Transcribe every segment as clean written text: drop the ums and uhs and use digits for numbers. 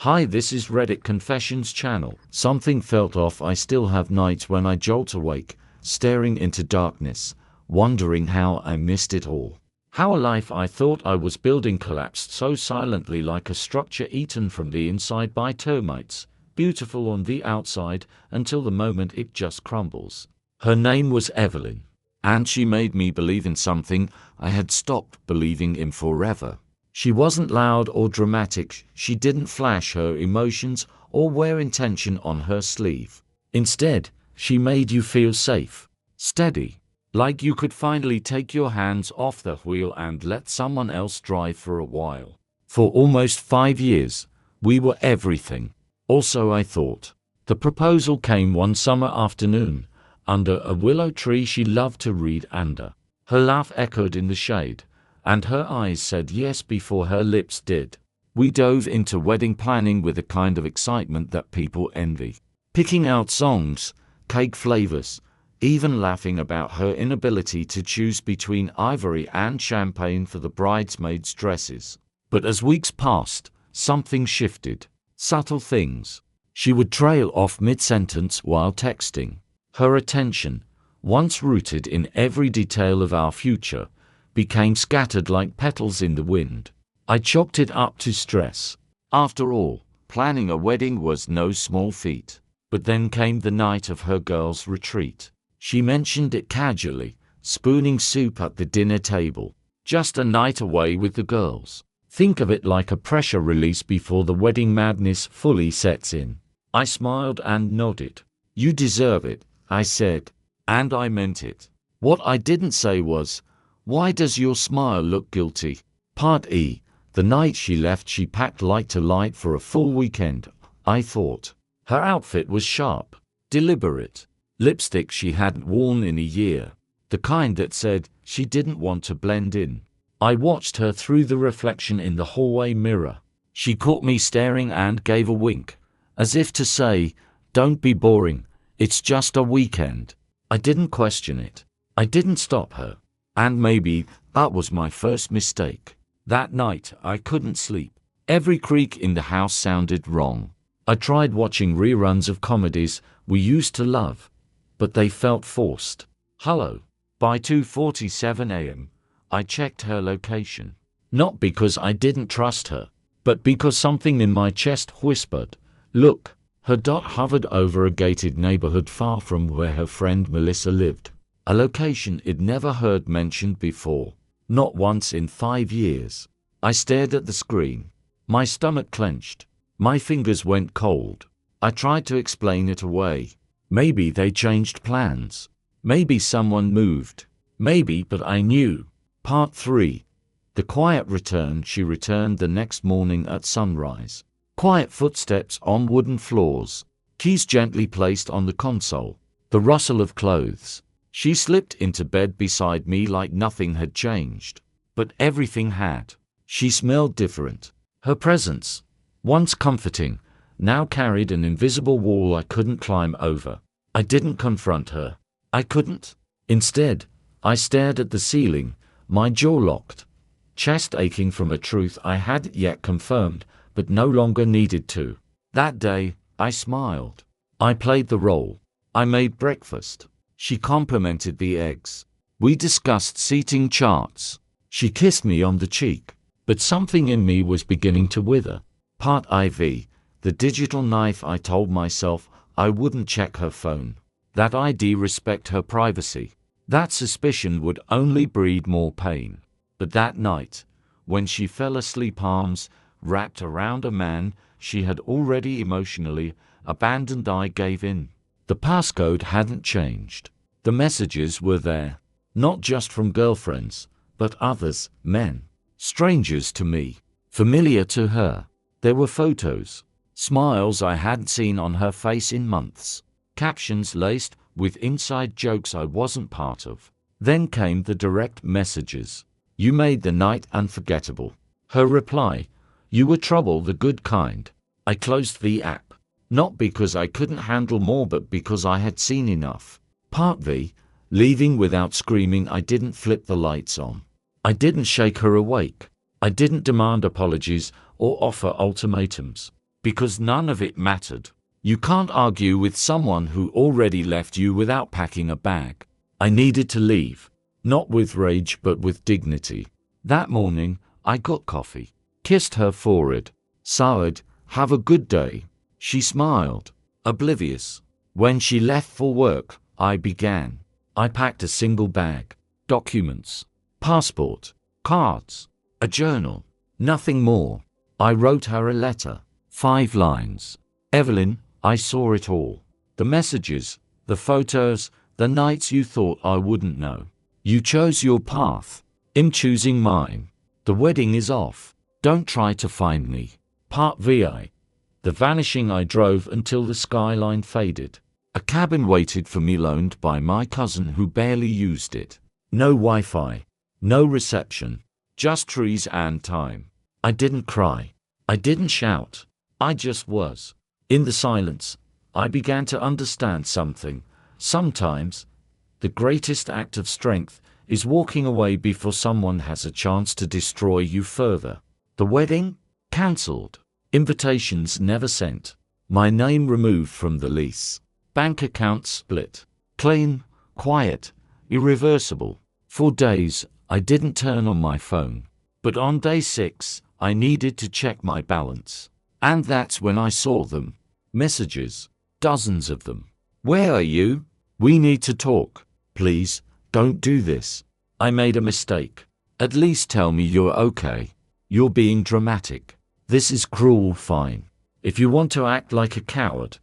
Hi, this is Reddit Confessions channel. Something felt off. I still have nights when I jolt awake, staring into darkness, wondering how I missed it all. How a life I thought I was building collapsed so silently, like a structure eaten from the inside by termites, beautiful on the outside until the moment it just crumbles. Her name was Evelyn, and she made me believe in something I had stopped believing in forever. She wasn't loud or dramatic, she didn't flash her emotions or wear intention on her sleeve. Instead, she made you feel safe, steady, like you could finally take your hands off the wheel and let someone else drive for a while. For almost 5 years, we were everything. Also, I thought. The proposal came one summer afternoon, under a willow tree she loved to read under. Her laugh echoed in the shade, and her eyes said yes before her lips did. We dove into wedding planning with a kind of excitement that people envy. Picking out songs, cake flavors, even laughing about her inability to choose between ivory and champagne for the bridesmaids' dresses. But as weeks passed, something shifted. Subtle things. She would trail off mid-sentence while texting. Her attention, once rooted in every detail of our future, became scattered like petals in the wind. I chalked it up to stress. After all, planning a wedding was no small feat. But then came the night of her girls' retreat. She mentioned it casually, spooning soup at the dinner table. Just a night away with the girls. Think of it like a pressure release before the wedding madness fully sets in. I smiled and nodded. You deserve it, I said. And I meant it. What I didn't say was, why does your smile look guilty? Part E. The night she left, she packed light to light for a full weekend, I thought. Her outfit was sharp, deliberate. Lipstick she hadn't worn in a year. The kind that said she didn't want to blend in. I watched her through the reflection in the hallway mirror. She caught me staring and gave a wink, as if to say, don't be boring, it's just a weekend. I didn't question it. I didn't stop her. And maybe that was my first mistake. That night, I couldn't sleep. Every creak in the house sounded wrong. I tried watching reruns of comedies we used to love, but they felt forced. Hello. By 2:47 a.m., I checked her location. Not because I didn't trust her, but because something in my chest whispered, look. Her dot hovered over a gated neighborhood far from where her friend Melissa lived. A location I'd never heard mentioned before, not once in 5 years. I stared at the screen. My stomach clenched. My fingers went cold. I tried to explain it away. Maybe they changed plans. Maybe someone moved. Maybe, but I knew. Part 3. The quiet return. She returned the next morning at sunrise. Quiet footsteps on wooden floors. Keys gently placed on the console. The rustle of clothes. She slipped into bed beside me like nothing had changed. But everything had. She smelled different. Her presence, once comforting, now carried an invisible wall I couldn't climb over. I didn't confront her. I couldn't. Instead, I stared at the ceiling, my jaw locked, chest aching from a truth I hadn't yet confirmed, but no longer needed to. That day, I smiled. I played the role. I made breakfast. She complimented the eggs. We discussed seating charts. She kissed me on the cheek. But something in me was beginning to wither. Part IV. The digital knife. I told myself I wouldn't check her phone. That I'd respect her privacy. That suspicion would only breed more pain. But that night, when she fell asleep, arms wrapped around a man she had already emotionally abandoned, I gave in. The passcode hadn't changed. The messages were there. Not just from girlfriends, but others, men. Strangers to me. Familiar to her. There were photos. Smiles I hadn't seen on her face in months. Captions laced with inside jokes I wasn't part of. Then came the direct messages. You made the night unforgettable. Her reply. You were trouble, the good kind. I closed the app. Not because I couldn't handle more, but because I had seen enough. Part V. Leaving without screaming. I didn't flip the lights on. I didn't shake her awake. I didn't demand apologies or offer ultimatums. because none of it mattered. You can't argue with someone who already left you without packing a bag. I needed to leave, not with rage but with dignity. That morning, I got coffee, kissed her forehead, sighed, "Have a good day." She smiled, oblivious. When she left for work, I began. I packed a single bag, documents, passport, cards, a journal, nothing more. I wrote her a letter, 5 lines. "Evelyn, I saw it all. The messages, the photos, the nights you thought I wouldn't know. You chose your path. I'm choosing mine. The wedding is off. Don't try to find me." Part VI. The vanishing. I drove until the skyline faded. A cabin waited for me, loaned by my cousin who barely used it. No Wi-Fi, no reception, just trees and time. I didn't cry. I didn't shout. I just was. In the silence, I began to understand something. Sometimes, the greatest act of strength is walking away before someone has a chance to destroy you further. The wedding? Cancelled. Invitations never sent. My name removed from the lease. Bank account split. Clean, quiet, irreversible. For days, I didn't turn on my phone. But on day 6, I needed to check my balance. And that's when I saw them. Messages. Dozens of them. "Where are you? We need to talk. Please, don't do this. I made a mistake. At least tell me you're okay. You're being dramatic. This is cruel." "Fine. If you want to act like a coward,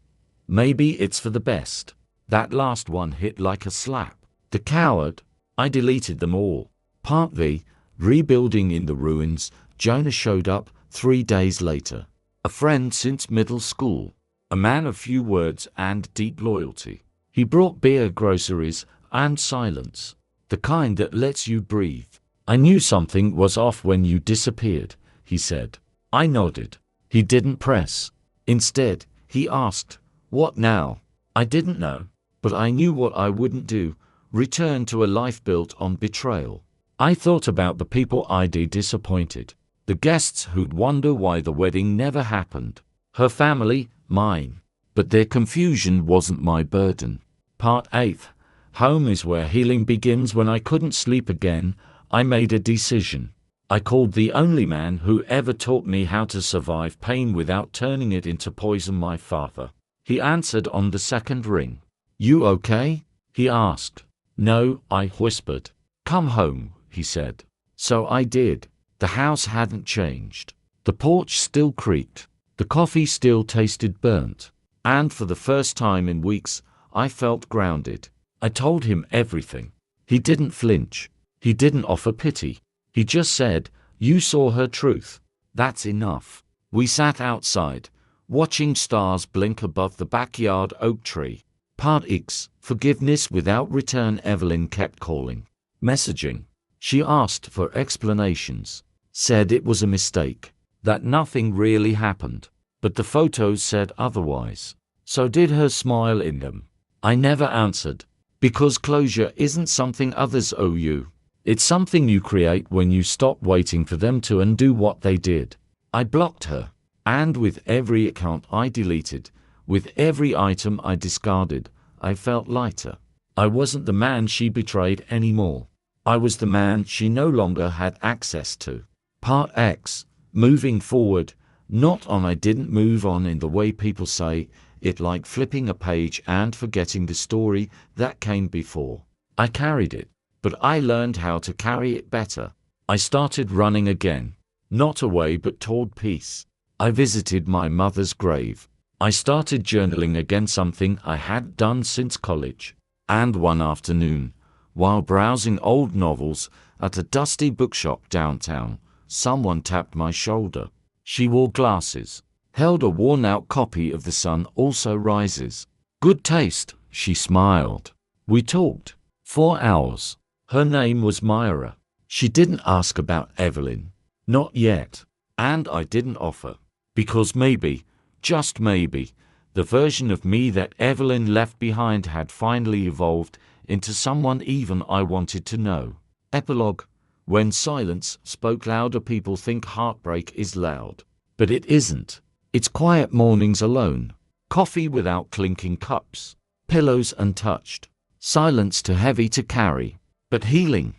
maybe it's for the best." That last one hit like a slap. The coward. I deleted them all. Part V. Rebuilding in the ruins. Jonah showed up 3 days later. A friend since middle school. A man of few words and deep loyalty. He brought beer, groceries, and silence. The kind that lets you breathe. "I knew something was off when you disappeared," he said. I nodded. He didn't press. Instead, he asked, "What now?" I didn't know, but I knew what I wouldn't do: return to a life built on betrayal. I thought about the people I'd disappointed, the guests who'd wonder why the wedding never happened. Her family, mine. But their confusion wasn't my burden. Part 8. Home is where healing begins. When I couldn't sleep again, I made a decision. I called the only man who ever taught me how to survive pain without turning it into poison: my father. He answered on the second ring. "You okay?" he asked. "No," I whispered. "Come home," he said. So I did. The house hadn't changed. The porch still creaked. The coffee still tasted burnt. And for the first time in weeks, I felt grounded. I told him everything. He didn't flinch. He didn't offer pity. He just said, "You saw her truth. That's enough." We sat outside, watching stars blink above the backyard oak tree. Part X. Forgiveness without return. Evelyn kept calling, messaging. She asked for explanations, said it was a mistake, that nothing really happened. But the photos said otherwise. So did her smile in them. I never answered, because closure isn't something others owe you. It's something you create when you stop waiting for them to undo what they did. I blocked her. And with every account I deleted, with every item I discarded, I felt lighter. I wasn't the man she betrayed anymore. I was the man she no longer had access to. Part X. Moving forward. Not on. I didn't move on in the way people say it, like flipping a page and forgetting the story that came before. I carried it, but I learned how to carry it better. I started running again. Not away but toward peace. I visited my mother's grave. I started journaling again, something I hadn't done since college. And one afternoon, while browsing old novels at a dusty bookshop downtown, someone tapped my shoulder. She wore glasses, held a worn-out copy of The Sun Also Rises. "Good taste," she smiled. We talked. 4 hours. Her name was Myra. She didn't ask about Evelyn. Not yet. And I didn't offer. Because maybe, just maybe, the version of me that Evelyn left behind had finally evolved into someone even I wanted to know. Epilogue. When silence spoke louder. People think heartbreak is loud. But it isn't. It's quiet mornings alone, coffee without clinking cups, pillows untouched, silence too heavy to carry. But healing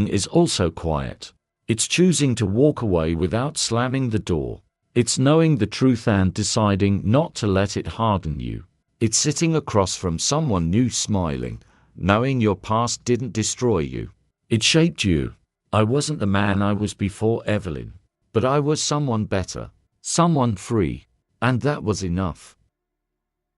is also quiet. It's choosing to walk away without slamming the door. It's knowing the truth and deciding not to let it harden you. It's sitting across from someone new smiling, knowing your past didn't destroy you. It shaped you. I wasn't the man I was before Evelyn, but I was someone better, someone free, and that was enough.